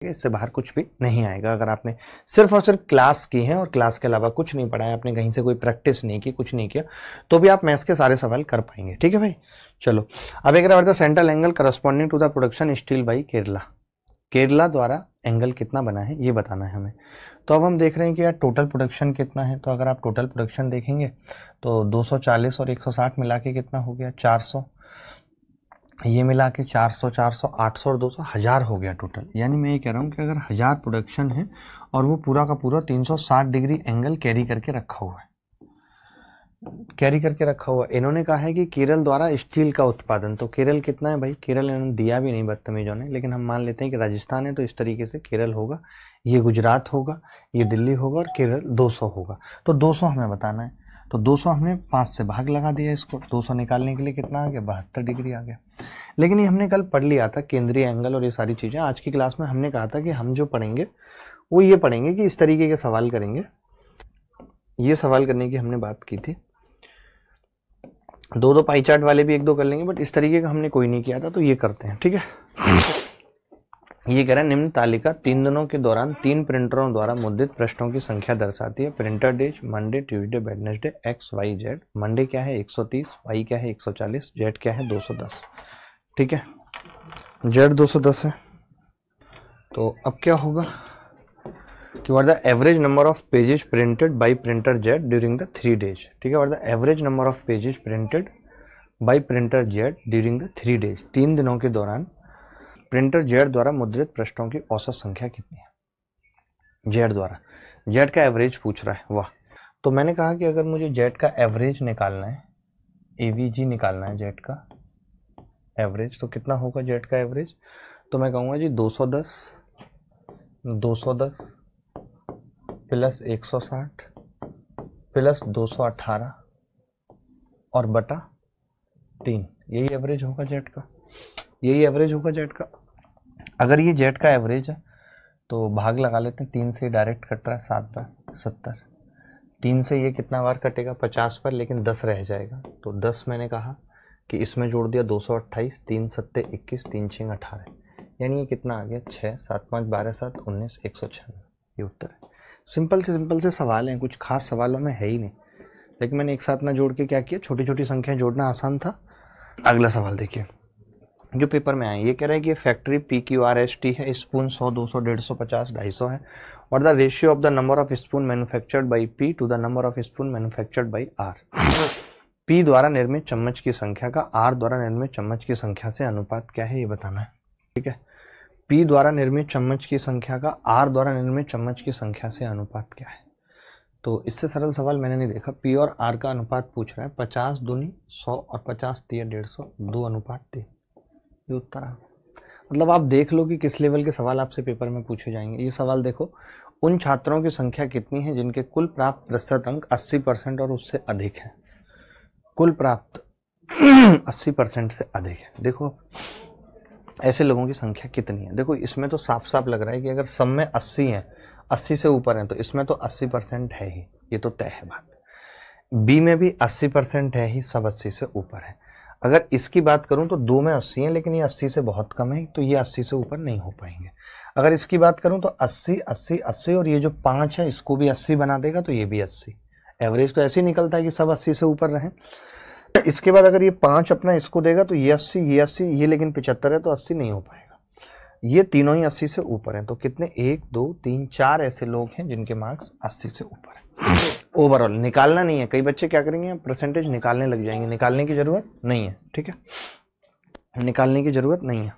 इससे बाहर कुछ भी नहीं आएगा। अगर आपने सिर्फ और सिर्फ क्लास की है और क्लास के अलावा कुछ नहीं पढ़ा है, आपने कहीं से कोई प्रैक्टिस नहीं की, कुछ नहीं किया, तो भी आप मैथ्स के सारे सवाल कर पाएंगे। ठीक है भाई, चलो अब एक बार central angle corresponding to the production steel by Kerala, Kerala द्वारा एंगल कितना बना है ये बताना है हमें। तो अब हम देख रहे हैं कि यार टोटल प्रोडक्शन कितना है। तो अगर आप टोटल प्रोडक्शन देखेंगे तो 240 और 160 मिला के कितना हो गया, 400, ये मिला के 400 400 800 और 200 1000 हो गया टोटल। यानी मैं ये कह रहा हूँ कि अगर 1000 प्रोडक्शन है और वो पूरा का पूरा 360 डिग्री एंगल कैरी करके रखा हुआ है, कैरी करके रखा हुआ। इन्होंने कहा है कि केरल द्वारा स्टील का उत्पादन, तो केरल कितना है भाई, केरल इन्होंने दिया भी नहीं बदतमीजों ने, लेकिन हम मान लेते हैं कि राजस्थान है तो इस तरीके से केरल होगा, ये गुजरात होगा, ये दिल्ली होगा और केरल 200 होगा। तो 200 हमें बताना है, तो 200 हमने 5 से भाग लगा दिया इसको, 200 निकालने के लिए कितना आ गया, 72 डिग्री आ गया। लेकिन ये हमने कल पढ़ लिया था केंद्रीय एंगल और ये सारी चीज़ें। आज की क्लास में हमने कहा था कि हम जो पढ़ेंगे वो ये पढ़ेंगे कि इस तरीके के सवाल करेंगे, ये सवाल करने की हमने बात की थी। दो पाई चार्ट वाले भी एक दो कर लेंगे, बट इस तरीके का हमने कोई नहीं किया था, तो ये करते हैं। ठीक है, ये कह रहा है निम्न तालिका 3 दिनों के दौरान 3 प्रिंटरों द्वारा मुद्रित पृष्ठों की संख्या दर्शाती है। Printer days Monday, Tuesday, Wednesday, X Y Z. Monday क्या है 130, वाई क्या है 140, जेड क्या है 210। ठीक है, जेड 210 है। तो अब क्या होगा कि what the average number of pages printed by printer Z during the 3 days. ठीक है, what the average number of pages printed by printer Z during the 3 days. 3 दिनों के दौरान प्रिंटर जेड द्वारा मुद्रित पृष्ठों की औसत संख्या कितनी है, जेड द्वारा। जेड का एवरेज पूछ रहा है, वाह। तो मैंने कहा कि अगर मुझे जेड का एवरेज निकालना है, एवीजी निकालना है जेड का एवरेज, तो कितना होगा जेड का एवरेज। तो मैं कहूँगा जी 210 प्लस 160 प्लस 218 और बटा 3, यही एवरेज होगा जेड का, यही एवरेज होगा जेड का। अगर ये जेड का एवरेज है तो भाग लगा लेते हैं, 3 से डायरेक्ट कट रहा है 7 बार 70, 3 से ये कितना बार कटेगा 50 पर, लेकिन 10 रह जाएगा। तो 10 मैंने कहा कि इसमें जोड़ दिया 228, 3 सत्ते 21, 3 6 18, यानी ये कितना आ गया 6 7 5 12 7 19 196, ये उत्तर है। सिंपल से सवाल हैं, कुछ खास सवालों में है ही नहीं, लेकिन मैंने एक साथ ना जोड़ के क्या किया, छोटी छोटी संख्याएं जोड़ना आसान था। अगला सवाल देखिए जो पेपर में आए, ये कह रहा है कि फैक्ट्री PQRST है, स्पून 100 200 150 50 250 है, और the ratio of the number of spoon manufactured by P to the number of spoon manufactured by R। P द्वारा निर्मित चम्मच की संख्या का R द्वारा निर्मित चम्मच की संख्या से अनुपात क्या है, ये बताना है। ठीक है, P द्वारा निर्मित चम्मच की संख्या का R द्वारा निर्मित चम्मच की संख्या से अनुपात क्या है। तो इससे सरल सवाल मैंने नहीं देखा। P और R का अनुपात पूछ रहा है, 50 दूनी 100 और 50 तिया 150, 2 अनुपात 3, ये उत्तर है। मतलब आप देख लो कि किस लेवल के सवाल आपसे पेपर में पूछे जाएंगे। ये सवाल देखो, उन छात्रों की संख्या कितनी है जिनके कुल प्राप्त प्रतिशत अंक 80% और उससे अधिक है, कुल प्राप्त 80% से अधिक है। देखो ऐसे लोगों की संख्या कितनी है। देखो इसमें तो साफ साफ लग रहा है कि अगर सब में 80 है, 80 से ऊपर है, तो इसमें तो 80% है ही, ये तो तय है बात। बी में भी 80% है ही, सब 80 से ऊपर है। अगर इसकी बात करूं तो 2 में 80 है, लेकिन ये 80 से बहुत कम है, तो ये 80 से ऊपर नहीं हो पाएंगे। अगर इसकी बात करूं तो 80 80 80 और ये जो 5 है इसको भी 80 बना देगा, तो ये भी 80। एवरेज तो ऐसे ही निकलता है कि सब 80 से ऊपर रहें। इसके बाद अगर ये 5 अपना इसको देगा तो ये 80 ये 80, ये लेकिन 75 है, तो 80 नहीं हो पाएगा। ये तीनों ही 80 से ऊपर हैं, तो कितने 1 2 3 4 ऐसे लोग हैं जिनके मार्क्स 80 से ऊपर है। ओवरऑल निकालना नहीं है। कई बच्चे क्या करेंगे, परसेंटेज निकालने लग जाएंगे, निकालने की जरूरत नहीं है। ठीक है, निकालने की जरूरत नहीं है।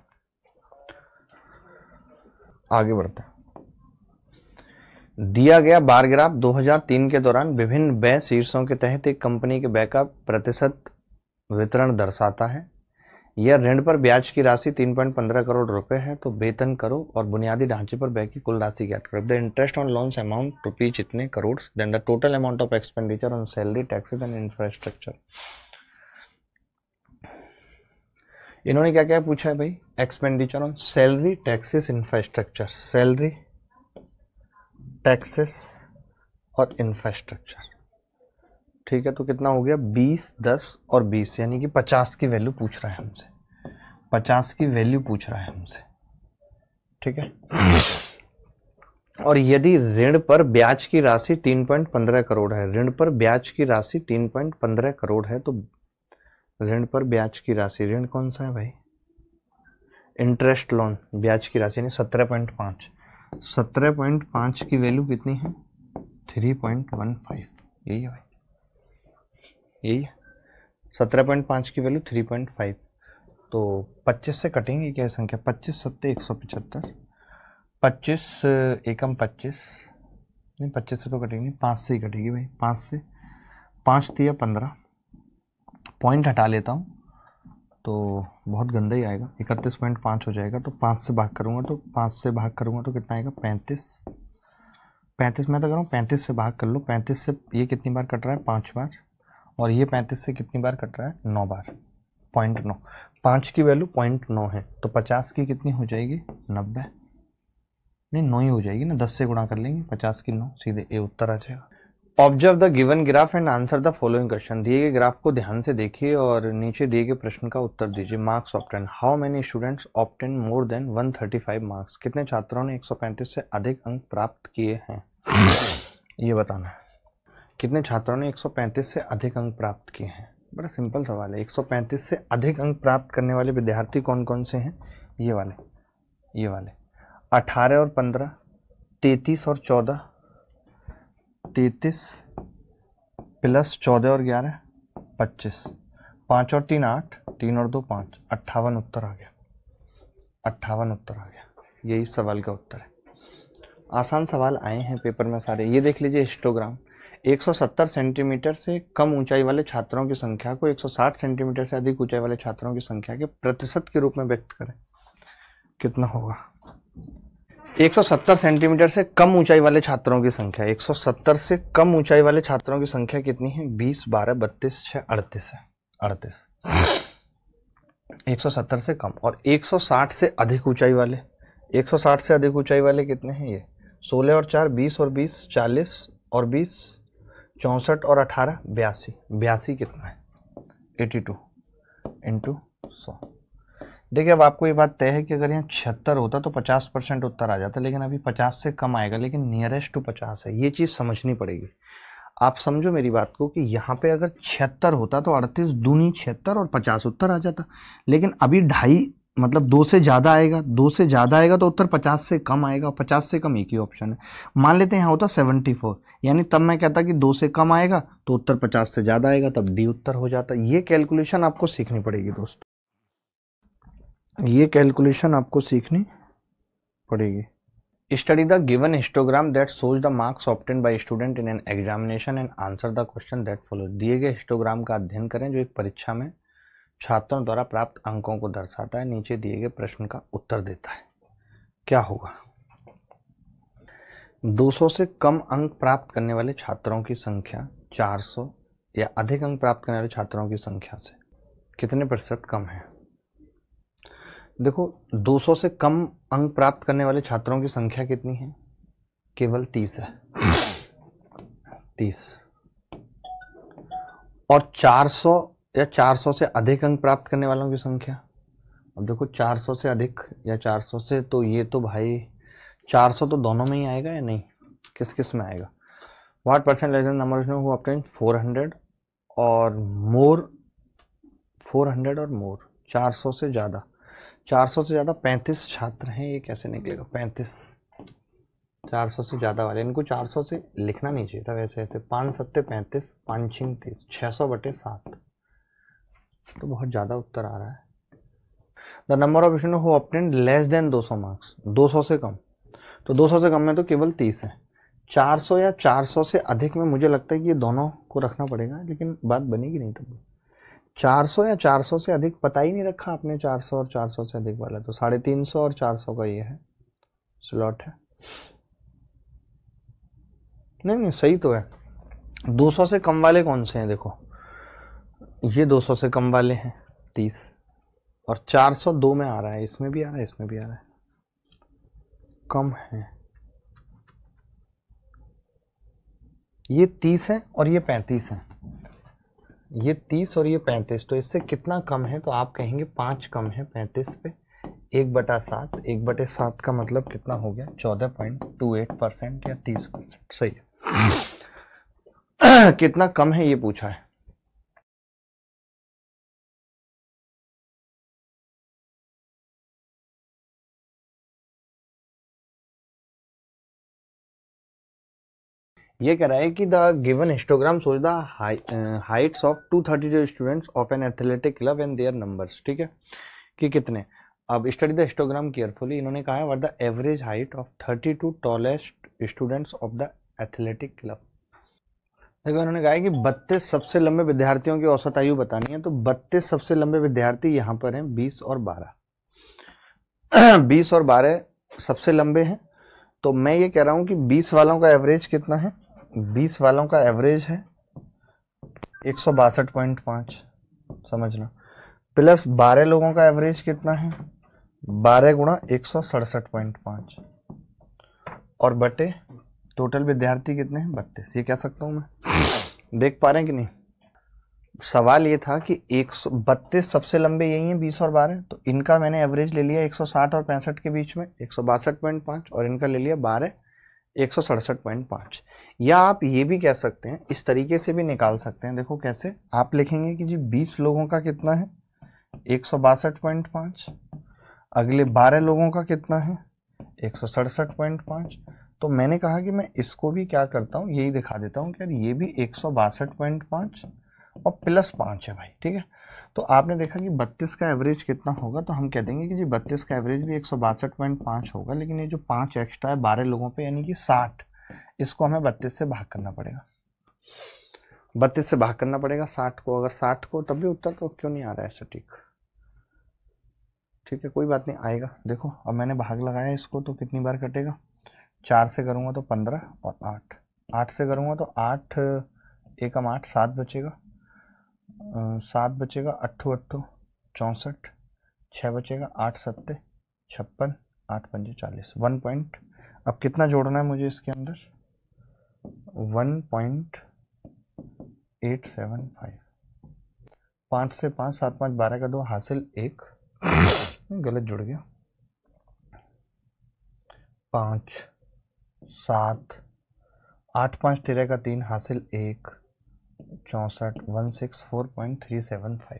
आगे बढ़ते हैं। दिया गया बार ग्राफ 2003 के दौरान विभिन्न व्यय शीर्षों के तहत एक कंपनी के व्यय का प्रतिशत वितरण दर्शाता है। यह ऋण पर ब्याज की राशि 3.15 करोड़ रुपए है। तो वेतन करो और बुनियादी ढांचे पर व्यय की कुल राशि ज्ञात करो। The interest on loans amount rupees इतने crore, then the total amount of expenditure on salary taxes and infrastructure. इन्होंने क्या क्या पूछा है भाई, expenditure on salary taxes infrastructure, salary taxes और इंफ्रास्ट्रक्चर। ठीक है, तो कितना हो गया 20 10 और 20, यानी कि 50 की वैल्यू पूछ रहा है हमसे, 50 की वैल्यू पूछ रहा है हमसे। ठीक है। और यदि ऋण पर ब्याज की राशि 3.15 करोड़ है, ऋण पर ब्याज की राशि 3.15 करोड़ है, तो ऋण पर ब्याज की राशि, ऋण कौन सा है भाई, इंटरेस्ट लोन, ब्याज की राशि नहीं 17.5, 17.5 की वैल्यू कितनी है 3.15, यही है भाई, यही है 17.5 की वैल्यू 3.5। तो 25 से कटेंगे क्या संख्या, 25 सत्ते 175, 25 एकम 25 नहीं, 25 से तो कटेगी, 5 से ही कटेगी भाई, 5 से 5 दिया 15, पॉइंट हटा लेता हूँ तो बहुत गंदा ही आएगा, 31.5 हो जाएगा। तो 5 से भाग करूँगा तो 5 से भाग करूँगा तो कितना आएगा 35, 35 मैं तो करूँ 35 से भाग कर लो, 35 से ये कितनी बार कट रहा है 5 बार, और ये 35 से कितनी बार कट रहा है 9 बार, 0.9, 5 की वैल्यू 0.9 है, तो 50 की कितनी हो जाएगी 90, नहीं 9 ही हो जाएगी ना, 10 से गुणा कर लेंगे, 50 की 9, सीधे ए उत्तर आ जाएगा। Observe the given graph and answer the following question, दिए गए ग्राफ को ध्यान से देखिए और नीचे दिए गए प्रश्न का उत्तर दीजिए। Marks obtain, how many students obtain more than 135 marks, कितने छात्रों ने 135 से अधिक अंक प्राप्त किए हैं, ये बताना है। कितने छात्रों ने 135 से अधिक अंक प्राप्त किए हैं, बड़ा सिंपल सवाल है। 135 से अधिक अंक प्राप्त करने वाले विद्यार्थी कौन कौन से हैं, ये वाले 18 और 15, 33 और 14, 33 प्लस 14 और 11 25, 5 और 3 8, 3 और 2 5, 58 उत्तर आ गया, 58 उत्तर आ गया, यही सवाल का उत्तर है। आसान सवाल आए हैं पेपर में सारे। ये देख लीजिए हिस्टोग्राम, 170 सेंटीमीटर से कम ऊंचाई वाले छात्रों की संख्या को 160 सेंटीमीटर से अधिक ऊंचाई वाले छात्रों की संख्या के प्रतिशत के रूप में व्यक्त करें, कितना होगा। 170 सेंटीमीटर से कम ऊंचाई वाले छात्रों की संख्या, 170 से कम ऊंचाई वाले छात्रों की संख्या कितनी है 20 12 32 6 38 है, 38, 170 से कम। और 160 से अधिक ऊंचाई वाले, 160 से अधिक ऊंचाई वाले कितने हैं, ये 16 और 4 20 और 20 40 और 20 64 और 18 82, 82 कितना है 82 इंटू 100। देखिए अब आपको ये बात तय है कि अगर यहाँ 76 होता तो 50% उत्तर आ जाता, लेकिन अभी 50 से कम आएगा, लेकिन नियरेस्ट टू 50 है, ये चीज़ समझनी पड़ेगी। आप समझो मेरी बात को कि यहाँ पे अगर 76 होता तो 38 दूनी 76 और 50 उत्तर आ जाता, लेकिन अभी 2.5 मतलब 2 से ज़्यादा आएगा, 2 से ज़्यादा आएगा तो उत्तर 50 से कम आएगा, 50 से कम एक ही ऑप्शन है। मान लेते हैं यहाँ होता 74, यानी तब मैं कहता कि 2 से कम आएगा तो उत्तर 50 से ज़्यादा आएगा, तब डी उत्तर हो जाता। ये कैलकुलेशन आपको सीखनी पड़ेगी दोस्तों, ये कैलकुलेशन आपको सीखनी पड़ेगी। Study the given histogram that shows the marks obtained by student in an examination and answer the question that follow, दिए गए हिस्टोग्राम का अध्ययन करें जो एक परीक्षा में छात्रों द्वारा प्राप्त अंकों को दर्शाता है, नीचे दिए गए प्रश्न का उत्तर देता है। क्या होगा, 200 से कम अंक प्राप्त करने वाले छात्रों की संख्या 400 या अधिक अंक प्राप्त करने वाले छात्रों की संख्या से कितने प्रतिशत कम है। देखो 200 से कम अंक प्राप्त करने वाले छात्रों की संख्या कितनी है, केवल 30 है, 30। और 400 या 400 से अधिक अंक प्राप्त करने वालों की संख्या, अब देखो 400 से अधिक या 400 से, तो ये तो भाई 400 तो दोनों में ही आएगा या नहीं, किस किस में आएगा। What percent less than number who obtain 400 और मोर, 400 और मोर, 400 से ज़्यादा, 400 से ज़्यादा 35 छात्र हैं, ये कैसे निकलेगा 35, 400 से ज़्यादा वाले, इनको 400 से लिखना नहीं चाहिए था वैसे, ऐसे 5 सत्ते 35, 5 छिंग 30, 600/7, तो बहुत ज़्यादा उत्तर आ रहा है। The number of student who obtained less than 200 marks, 200 से कम, तो 200 से कम में तो केवल 30 है। 400 या 400 से अधिक में मुझे लगता है कि ये दोनों को रखना पड़ेगा, लेकिन बात बनेगी नहीं तब। 400 या 400 से अधिक पता ही नहीं रखा आपने, 400 और 400 से अधिक वाला, तो 350 और 400 का ये है स्लॉट है। नहीं सही तो है। 200 से कम वाले कौन से हैं, देखो ये 200 से कम वाले हैं 30, और 402 में आ रहा है, इसमें भी आ रहा है, इसमें भी आ रहा है, कम है। ये 30 है और ये 35 है, ये 30 और ये 35, तो इससे कितना कम है, तो आप कहेंगे 5 कम है 35 पे, 1/7, 1/7 का मतलब कितना हो गया? 14.28% या 30%। सही है। कितना कम है ये पूछा है। ये कह रहा है कि the given histogram shows the heights of 232 students of an athletic club and their numbers. ठीक है, कि कितने। अब स्टडी द हिस्टोग्राम केयरफुली। इन्होंने कहा है what the average height of 32 tallest students of the athletic club. देखो इन्होंने कहा है कि 32 सबसे लंबे विद्यार्थियों की औसत आयु बतानी है। तो 32 सबसे लंबे विद्यार्थी यहाँ पर हैं 20 और 12। 20 और 12 सबसे लंबे हैं। तो मैं ये कह रहा हूं कि 20 वालों का एवरेज कितना है? 20 वालों का एवरेज है 162.5, समझना। प्लस 12 लोगों का एवरेज कितना है? 12 गुणा 167.5 और बटे टोटल विद्यार्थी कितने हैं? 32। ये कह सकता हूं मैं। देख पा रहे हैं कि नहीं? सवाल ये था कि 132 सबसे लंबे यही हैं 20 और 12, तो इनका मैंने एवरेज ले लिया 160 और 65 के बीच में 162.5 और इनका ले लिया 12 167.5। या आप ये भी कह सकते हैं, इस तरीके से भी निकाल सकते हैं। देखो कैसे आप लिखेंगे कि जी 20 लोगों का कितना है 162.5, अगले 12 लोगों का कितना है 167.5। तो मैंने कहा कि मैं इसको भी क्या करता हूँ, यही दिखा देता हूँ कि यार ये भी 162.5 और प्लस 5 है भाई। ठीक है, तो आपने देखा कि 32 का एवरेज कितना होगा, तो हम कह देंगे कि जी 32 का एवरेज भी 162.5 होगा, लेकिन ये जो 5 एक्स्ट्रा है 12 लोगों पे यानी कि 60, इसको हमें 32 से भाग करना पड़ेगा। 32 से भाग करना पड़ेगा 60 को। अगर 60 को, तब भी उत्तर तो क्यों नहीं आ रहा है सटीक? ठीक है, कोई बात नहीं, आएगा। देखो अब मैंने भाग लगाया इसको, तो कितनी बार कटेगा? 4 से करूँगा तो 15 और 8, 8 से करूँगा तो 8 एकम 8, 7 बचेगा, 7 बचेगा, 8 8 64, 6 बचेगा, 8 7 56, 8 5 40। 1 पॉइंट, अब कितना जोड़ना है मुझे इसके अंदर? 1.875। 5 से 5, 7 5 12 का 2 हासिल 1, गलत जुड़ गया। 5 7 8 5 13 का 3 हासिल 1, 64 164.375।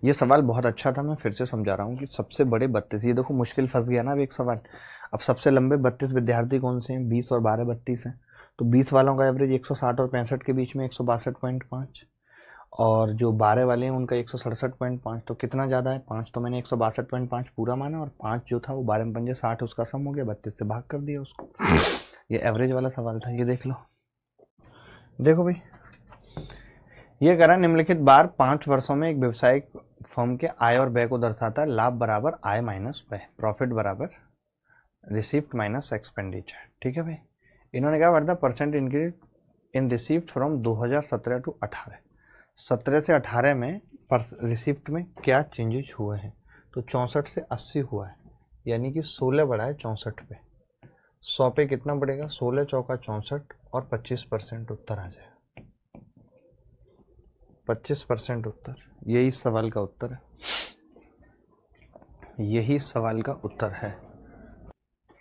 ये सवाल बहुत अच्छा था, मैं फिर से समझा रहा हूँ कि सबसे बड़े 32, ये देखो मुश्किल फंस गया ना अब एक सवाल। अब सबसे लंबे 32 विद्यार्थी कौन से हैं? 20 और 12 32 हैं। तो 20 वालों का एवरेज 160 और 65 के बीच में 162.5 और जो 12 वाले हैं उनका 167.5। तो कितना ज़्यादा है? 5। तो मैंने 162.5 पूरा माना और 5 जो था वो 12 पंजे 60, उसका सम हो गया, 32 से भाग कर दिया उसको। ये एवरेज वाला सवाल था, ये देख लो। देखो भाई, ये करा निम्नलिखित बार 5 वर्षों में एक व्यवसायिक फर्म के आय और व्यय को दर्शाता है। लाभ बराबर आय माइनस व्यय, प्रॉफिट बराबर रिसीप्ट माइनस एक्सपेंडिचर। ठीक है भाई, इन्होंने कहा what the percent increase in receipt from 2017 to 18। 17 से 18 में रिसिप्ट में क्या चेंजेस हुए हैं? तो 64 से 80 हुआ है, यानी कि 16 बढ़ा है 64 पे। 100 पे कितना बढ़ेगा? 16 चौका 64 और 25% उत्तर आ जाएगा। 25% उत्तर, यही सवाल का उत्तर है, यही सवाल का उत्तर है।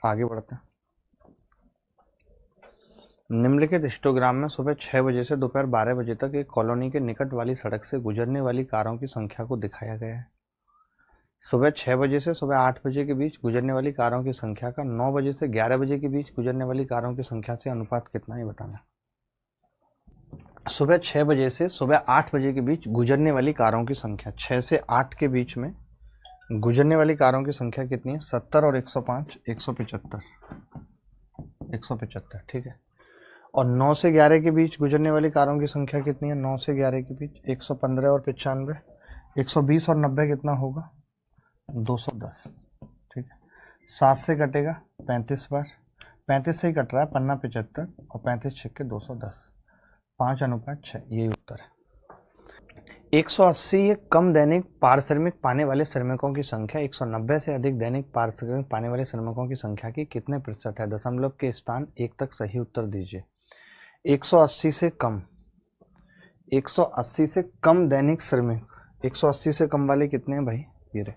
आगे बढ़ते हैं। निम्नलिखित हिस्टोग्राम में सुबह 6 बजे से दोपहर 12 बजे तक एक कॉलोनी के निकट वाली सड़क से गुजरने वाली कारों की संख्या को दिखाया गया है। सुबह 6 बजे से सुबह 8 बजे के बीच गुजरने वाली कारों की संख्या का 9 बजे से 11 बजे के बीच गुजरने वाली कारों की संख्या से अनुपात कितना है बताना। सुबह 6 बजे से सुबह 8 बजे के बीच गुजरने वाली कारों की संख्या, 6 से 8 के बीच में गुजरने वाली कारों की संख्या कितनी है? 70 और 105 175, 175। ठीक है, और 9 से 11 के बीच गुजरने वाली कारों की संख्या कितनी है? 9 से 11 के बीच 115 और 95, 120 और 90 कितना होगा? 210। ठीक है, 7 से कटेगा 35 बार, 35 से ही कट रहा है, पन्ना 75 और 35 छक्के 210, 5:6, यही उत्तर है। 180 ये कम दैनिक पारिश्रमिक पाने वाले श्रमिकों की संख्या 190 से अधिक दैनिक पारिश्रमिक पाने वाले श्रमिकों की संख्या की कितने प्रतिशत है? दशमलव के स्थान 1 तक सही उत्तर दीजिए। 180 से कम, 180 से कम दैनिक श्रमिक, 180 से कम वाले कितने हैं भाई? ये रहे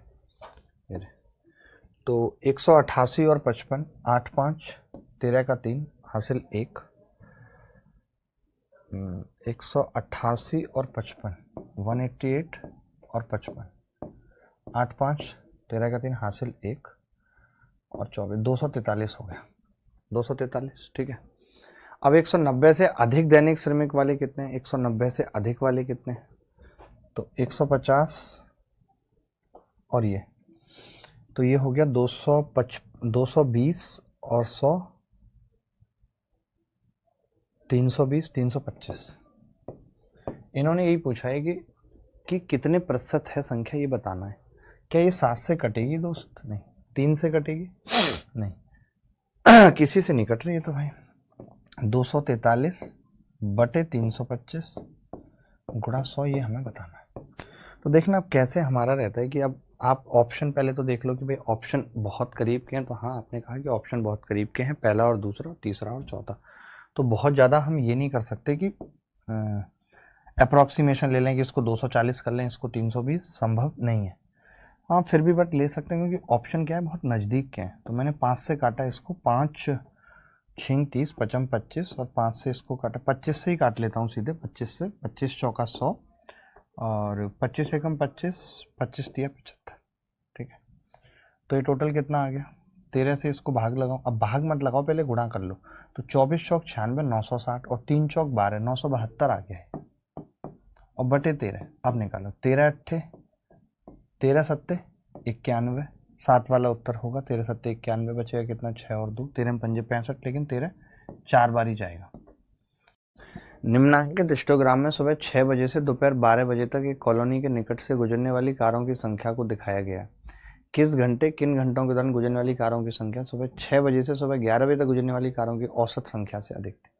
तो 188 और 55, 8 5 13 का 3 हासिल 1। 188 और 55, 188 और 55, 8 5 13 का 3 हासिल 1 और 24, 243 हो गया। 243, ठीक है। अब 190 से अधिक दैनिक श्रमिक वाले कितने हैं? 190 से अधिक वाले कितने हैं? तो 150 और ये, तो ये हो गया 220 और 100, 320, 325। इन्होंने यही पूछा है कि कितने प्रतिशत है संख्या, ये बताना है। क्या ये 7 से कटेगी दोस्त? नहीं। 3 से कटेगी? नहीं। किसी से नहीं कट रही है तो भाई 243 बटे 325 गुणा 100, ये हमें बताना है। तो देखना अब कैसे हमारा रहता है कि अब आप ऑप्शन पहले तो देख लो कि भाई ऑप्शन बहुत करीब के हैं। तो हाँ, आपने कहा कि ऑप्शन बहुत करीब के हैं, पहला और दूसरा, तीसरा और चौथा। तो बहुत ज़्यादा हम ये नहीं कर सकते कि अप्रॉक्सीमेशन ले लें कि इसको 240 कर लें, इसको 320, संभव नहीं है। हाँ फिर भी बट ले सकते हैं क्योंकि ऑप्शन क्या है, बहुत नज़दीक के हैं। तो मैंने 5 से काटा इसको, 5 6 30 55 25 और 5 से इसको काटा, 25 से ही काट लेता हूँ सीधे। 25 से, 25 चौका 100 और 25 एकम 25, 25 दिया 75, ठीक है। तो ये टोटल कितना आ गया? 13 से इसको भाग लगाओ। अब भाग मत लगाओ, पहले गुणा कर लो। तो 24 चौक 96, 960 और 3 चौक 12, 972 आ गया है। और बटे 13 अब निकालो। 13 अट्ठे 13 सत्ते 91, 7 वाला उत्तर होगा। 13 सत्ते 91, बचेगा कितना? 6 और 2, 13 पंजे 65, लेकिन 13 4 बार ही जाएगा। निम्नांकित हिस्टोग्राम में सुबह 6 बजे से दोपहर 12 बजे तक एक कॉलोनी के निकट से गुजरने वाली कारों की संख्या को दिखाया गया। किस घंटे किन घंटों के दौरान गुजरने वाली कारों की संख्या सुबह 6 बजे से सुबह 11 बजे तक गुजरने वाली कारों की औसत संख्या से अधिक थी?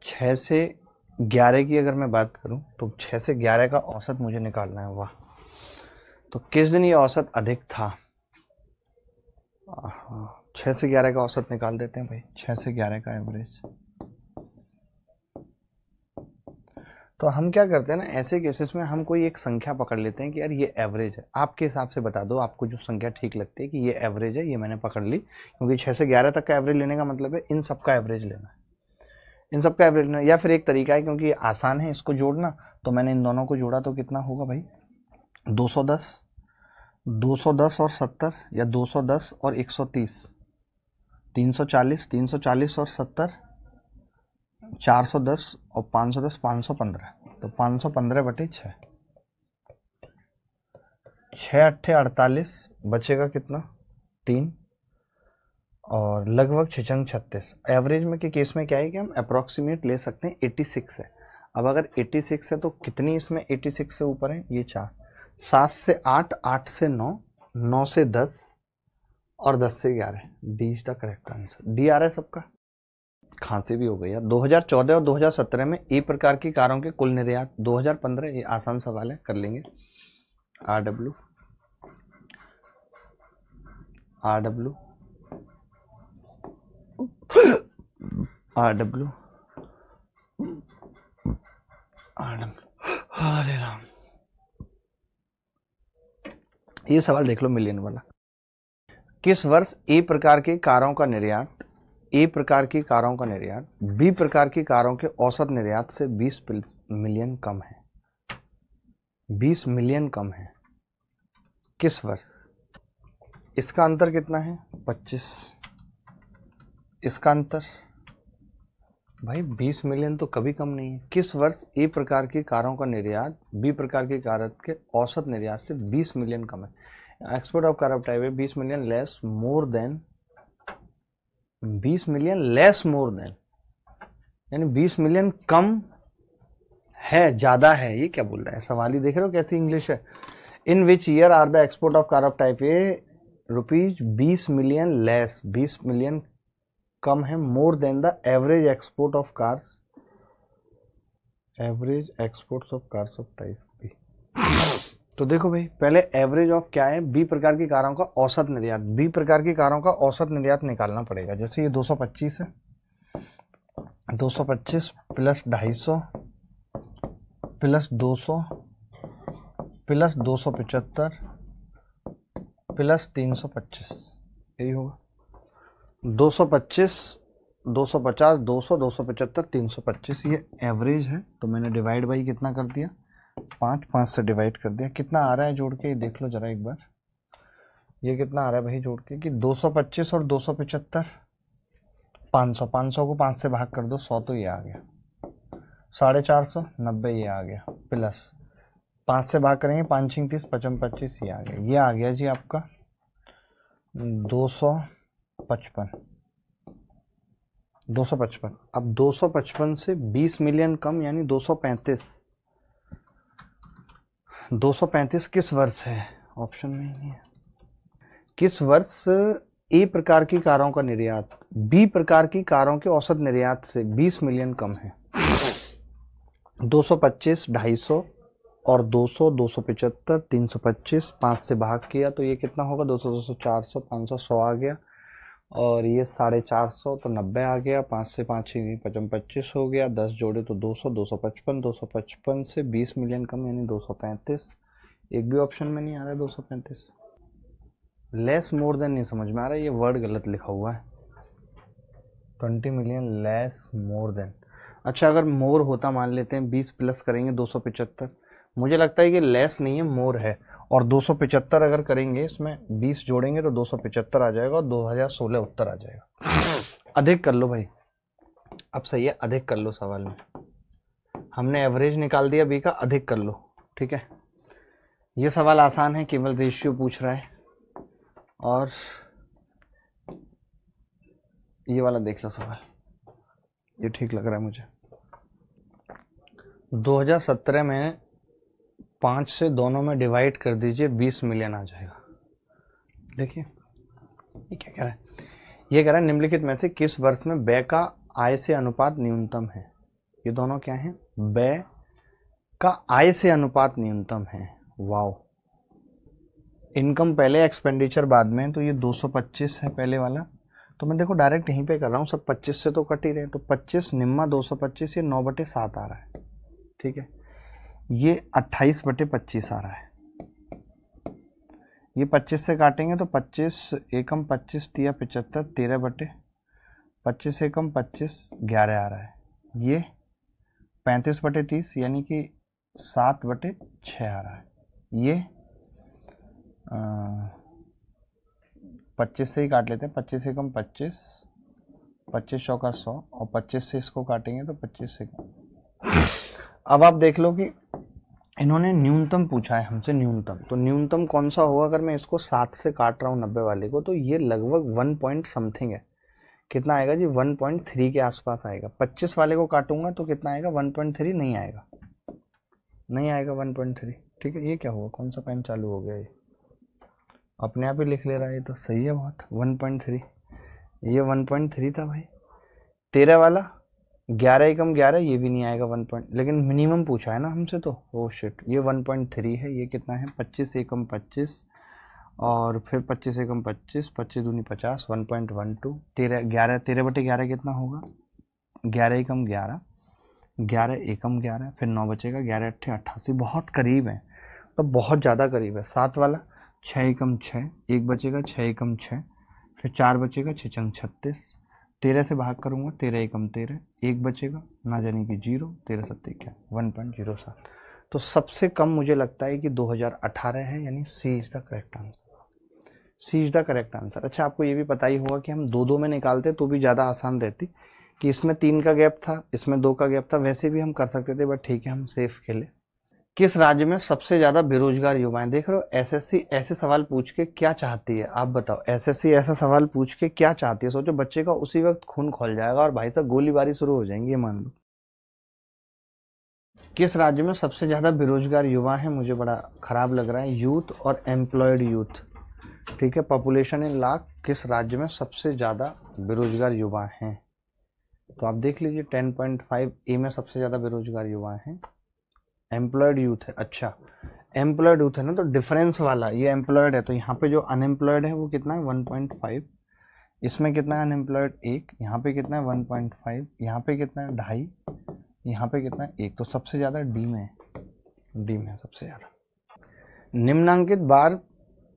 6 से 11 की अगर मैं बात करूं तो 6 से 11 का औसत मुझे निकालना है। वाह, तो किस दिन ये औसत अधिक था? 6 से 11 का औसत निकाल देते हैं भाई। 6 से 11 का एवरेज। तो हम क्या करते हैं ना, ऐसे केसेस में हम कोई एक संख्या पकड़ लेते हैं कि यार ये एवरेज है। आपके हिसाब से बता दो आपको जो संख्या ठीक लगती है कि ये एवरेज है, ये मैंने पकड़ ली। क्योंकि 6 से 11 तक का एवरेज लेने का मतलब है इन सब का एवरेज लेना है, इन सब का एवरेज लेना। या फिर एक तरीका है, क्योंकि आसान है इसको जोड़ना, तो मैंने इन दोनों को जोड़ा। तो कितना होगा भाई? 210, 210 और 70, या 210 और 130, 340, 340 और 70, 410 और 510, 515। तो 515 बटे 6, 6 अट्ठे 48, बचेगा कितना? 3 और लगभग 6 36। एवरेज में के केस में क्या है कि हम अप्रॉक्सीमेट ले सकते हैं। 86 है। अब अगर 86 है तो कितनी इसमें 86 से ऊपर है? ये 4। 7 से 8, 8 से 9, 9 से 10 और 10 से 11। D is the correct answer. D आ रहा है सबका? खांसी भी हो गई यार। 2014 और 2017 में ए प्रकार की कारों के कुल निर्यात। 2015, ये आसान सवाल है, कर लेंगे। RW RW RW RW, अरे राम, ये सवाल देख लो मिलियन वाला। किस वर्ष ए प्रकार की कारों का निर्यात, ए प्रकार की कारों का निर्यात बी प्रकार की कारों के औसत निर्यात से 20 मिलियन कम है? 20 मिलियन कम है किस वर्ष? इसका अंतर कितना है? 25। इसका अंतर भाई 20 मिलियन तो कभी कम नहीं है। किस वर्ष ए प्रकार की कारों का निर्यात बी प्रकार की कारों के औसत निर्यात से 20 मिलियन कम है? Export of car of type है 20 million less more than, 20 million less more than, यानी 20 मिलियन कम है, ज्यादा है। ये क्या बोल रहा है सवाल ही, देख रहे हो कैसी इंग्लिश है। In which year are the export of car of type A rupees 20 million less, 20 million कम है, more than the average export of cars, average exports of cars of type B. तो देखो भाई, पहले एवरेज ऑफ क्या है? B प्रकार की कारों का औसत निर्यात। बी प्रकार की कारों का औसत निर्यात निकालना पड़ेगा। जैसे ये 225 है, 225 प्लस 250 प्लस 200 प्लस 275 प्लस 325, यही होगा 225, 250, 200, 275, 325, ये एवरेज है। तो मैंने डिवाइड बाई कितना कर दिया, 5, 5 से डिवाइड कर दिया। कितना आ रहा है जोड़ के, देख लो जरा एक बार, ये कितना आ रहा है भाई जोड़ के कि 225 और 275, 500, 500 को 5 से भाग कर दो, 100 तो ये आ गया, 450, 90 ये आ गया, प्लस 5 से भाग करेंगे, 5 छिंग 30, 55 25 ये आ गया। ये आ गया जी आपका 255, 255। अब 255 से 20 मिलियन कम यानी 235, 235 किस वर्ष है, ऑप्शन में नहीं है। किस वर्ष ए प्रकार की कारों का निर्यात बी प्रकार की कारों के औसत निर्यात से 20 मिलियन कम है। 225, 250 और 200, 275, 325, 5 से भाग किया तो ये कितना होगा, 200, 200, 400, 500, 100 आ गया, और ये 450 तो 90 आ गया, 5 से 5 55 25 हो गया, 10 जोड़े तो 200, 255, 255 से 20 मिलियन कम यानी 235। एक भी ऑप्शन में नहीं आ रहा है 235। लेस मोर देन नहीं समझ में आ रहा है, ये वर्ड गलत लिखा हुआ है, 20 मिलियन लेस मोर देन। अच्छा अगर मोर होता मान लेते हैं, 20 प्लस करेंगे 275, मुझे लगता है कि लेस नहीं है मोर है, और 275 अगर करेंगे इसमें 20 जोड़ेंगे तो 275 आ जाएगा और 2016 उत्तर आ जाएगा। अधिक कर लो भाई, अब सही है, अधिक कर लो। सवाल में हमने एवरेज निकाल दिया बी का, अधिक कर लो, ठीक है। ये सवाल आसान है, केवल रेशियो पूछ रहा है। और ये वाला देख लो सवाल, ये ठीक लग रहा है मुझे। 2017 में 5 से दोनों में डिवाइड कर दीजिए, 20 मिलियन आ जाएगा। देखिए ये क्या कह रहा है, ये कह रहा है निम्नलिखित में से किस वर्ष में व्यय का आय से अनुपात न्यूनतम है। ये दोनों क्या है, व्यय का आय से अनुपात न्यूनतम है। वाओ, इनकम पहले एक्सपेंडिचर बाद में, तो ये 225 है पहले वाला, तो मैं देखो डायरेक्ट यहीं पे कर रहा हूँ, सब 25 से तो कट ही रहे, तो 25 निम्मा 225, ये 9/7 आ रहा है, ठीक है। ये 28/25 आ रहा है, ये 25 से काटेंगे तो 25 एकम 25 तिया 75, 13/25 एकम 25 11 आ रहा है। ये 35/30 यानी कि 7/6 आ रहा है। ये 25 से ही काट लेते हैं, 25 एकम 25, 25 चौका 100, और 25 से इसको काटेंगे तो 25 से। अब आप देख लो कि इन्होंने न्यूनतम पूछा है हमसे, न्यूनतम, तो न्यूनतम कौन सा होगा। अगर मैं इसको 7 से काट रहा हूँ 90 वाले को, तो ये लगभग 1 पॉइंट समथिंग है। कितना आएगा जी, 1.3 के आसपास आएगा। 25 वाले को काटूंगा तो कितना आएगा, 1.3 नहीं आएगा, नहीं आएगा 1.3, ठीक है। ये क्या हुआ, कौन सा पेन चालू हो गया, ये अपने आप ही लिख ले रहा है, ये तो सही है बहुत। 1.3, ये 1.3 था भाई। 13 वाला 11 एकम 11, ये भी नहीं आएगा 1 पॉइंट, लेकिन मिनिमम पूछा है ना हमसे, तो ओ शिट, ये 1.3 है। ये कितना है, 25 एकम 25, और फिर 25 एकम 25, 25 दूनी 50, 1.12, 13 13/11 कितना होगा, 11 एकम 11, 11 एकम 11, फिर 9 बचेगा, 11 अट्ठे 88, बहुत करीब है, तो बहुत ज़्यादा करीब है। 7 वाला 6 एकम 6, 1 बचेगा, 6 एकम 6, फिर 4 बचेगा, 6 चंग 36, 13 से भाग करूंगा, 13 एकम 13, 1 बचेगा ना जाने की 0, 13 7 क्या 1.07। तो सबसे कम मुझे लगता है कि 2018 है, यानी C is the correct answer, C is the correct answer. अच्छा आपको ये भी पता ही होगा कि हम 2-2 में निकालते तो भी ज़्यादा आसान रहती, कि इसमें 3 का गैप था, इसमें 2 का गैप था, वैसे भी हम कर सकते थे, बट ठीक है हम सेफ खेले। किस राज्य में सबसे ज्यादा बेरोजगार युवा हैं। देख रहे हो, एसएससी ऐसे सवाल पूछ के क्या चाहती है, आप बताओ। एसएससी ऐसा सवाल पूछ के क्या चाहती है, सोचो, बच्चे का उसी वक्त खून खोल जाएगा और भाई साहब गोलीबारी शुरू हो जाएंगी, ये मान लो। किस राज्य में सबसे ज्यादा बेरोजगार युवा है, मुझे बड़ा खराब लग रहा है, यूथ और एम्प्लॉयड यूथ, ठीक है। पॉपुलेशन इन लाख, किस राज्य में सबसे ज्यादा बेरोजगार युवा हैं, तो आप देख लीजिए 10.5 ए में सबसे ज्यादा बेरोजगार युवा हैं, एम्प्लॉयड यूथ है। अच्छा एम्प्लॉयड यूथ है ना, तो डिफरेंस वाला ये एम्प्लॉयड है, तो यहाँ पे जो अनएम्प्लॉयड है वो कितना है, 1.5, इसमें कितना है अनएम्प्लॉयड 1, यहाँ पे कितना है 1.5, यहाँ पे कितना है 2.5, यहाँ पे कितना है 1, तो सबसे ज़्यादा डी में है, डी में सबसे ज़्यादा। निम्नांकित बार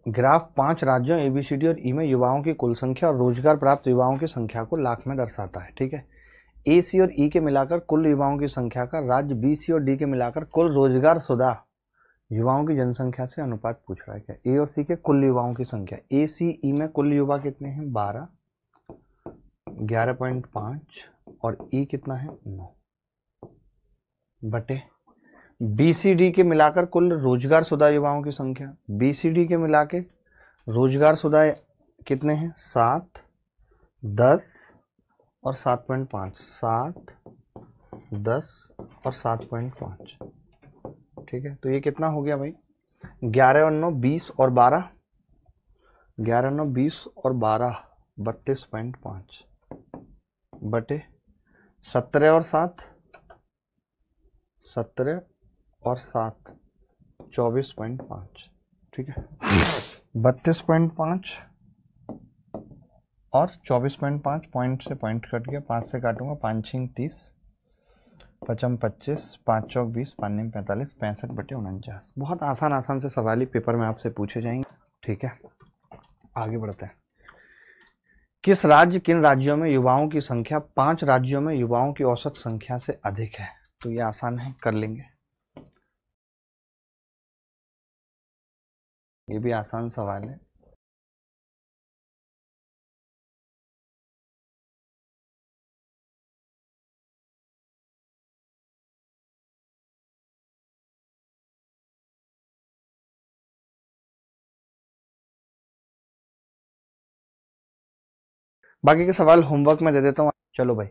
ग्राफ 5 राज्यों एबीसीडी और ई में युवाओं की कुल संख्या और रोजगार प्राप्त युवाओं की संख्या को लाख में दर्शाता है। ठीक है, ए सी और ई के मिलाकर कुल युवाओं की संख्या का राज्य बी सी और डी के मिलाकर कुल रोजगार शुदा युवाओं की जनसंख्या से अनुपात पूछ रहा है। क्या ए और सी के कुल युवाओं की संख्या, ए सी ई में कुल युवा कितने हैं 12, 11.5 और ई कितना है 9 बटे बीसीडी के मिलाकर कुल रोजगार शुदा युवाओं की संख्या, बीसीडी के मिला के रोजगार शुदा कितने हैं 7, 10 और 7.5, 7, 10 और 7.5। ठीक है, तो ये कितना हो गया भाई 11 और 9 20 और 12, 11 9 20 और 12 32.5 बटे 17 और 7, 17 और 7 24.5। ठीक है, 32.5 और 24.5, पॉइंट से पॉइंट कट गया, 5 से काटूंगा, 5 6 30, 55 25, 5 चौक 20, 5 9 45, 65 बटे 49। बहुत आसान आसान से सवाल ही पेपर में आपसे पूछे जाएंगे। ठीक है, आगे बढ़ते हैं। किन राज्यों में युवाओं की संख्या 5 राज्यों में युवाओं की औसत संख्या से अधिक है? तो ये आसान है, कर लेंगे, ये भी आसान सवाल है। बाकी के सवाल होमवर्क में दे देता हूँ। चलो भाई,